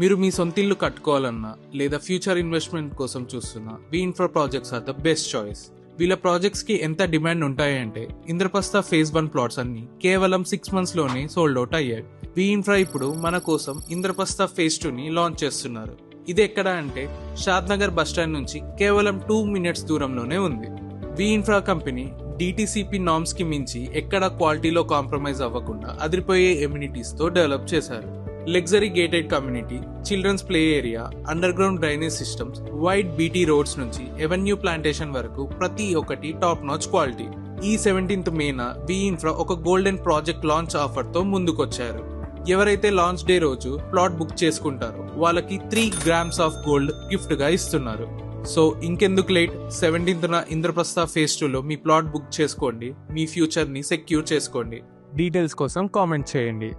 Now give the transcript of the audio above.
మీరు మీ సొంత ఇల్లు కట్టుకోవాలన్నా లేదా ఫ్యూచర్ ఇన్వెస్ట్మెంట్ కోసం చూస్తున్నా V Infra projects are the best choice. వీళ్ళ ప్రాజెక్ట్స్ కి ఎంత డిమాండ్ ఉంటాయంటే ఇంద్రప్రస్థ ఫేజ్ 1 ప్లాట్స్ అన్ని కేవలం 6 months లోనే సోల్డ్ అవుట్ అయ్యాయి. వి ఇన్ఫ్రా ఇప్పుడు మన కోసం ఇంద్రప్రస్థ ఫేజ్ 2 ని లాంచ్ చేస్తున్నారు. ఇది ఎక్కడ అంటే షాద్ నగర్ బస్టాండ్ నుంచి కేవలం 2 minutes దూరంలోనే ఉంది. వి ఇన్ఫ్రా కంపెనీ డిటిసిపి నార్మ్స్ కి మించి ఎక్కడ క్వాలిటీలో కాంప్రమైజ్ అవ్వకుండా అదిరిపోయే ఎమ్యూనిటీస్ తో డెవలప్ చేశారు. Luxury gated community, children's play area, underground drainage systems, wide BT roads నుంచి ఎవెన్యూ ప్లాంటేషన్ వరకు ప్రతి ఒక్కటి టాప్ నాచ్ క్వాలిటీ. ఈ 17th మేన వి ఇన్ఫ్రా ఒక గోల్డెన్ ప్రాజెక్ట్ లాంచ్ ఆఫర్ తో ముందుకొచ్చారు. ఎవరైతే లాంచ్ డే రోజు ప్లాట్ బుక్ చేసుకుంటారో వాళ్ళకి 3 grams ఆఫ్ గోల్డ్ గిఫ్ట్ గా ఇస్తున్నారు. సో ఇంకెందుకు లేట్, 17th ఇంద్రప్రస్థ ఫేజ్ 2 లో మీ ప్లాట్ బుక్ చేసుకోండి. మీ ఫ్యూచర్ ని సెక్యూర్ చేసుకోండి. డీటెయిల్స్ కోసం కామెంట్ చేయండి.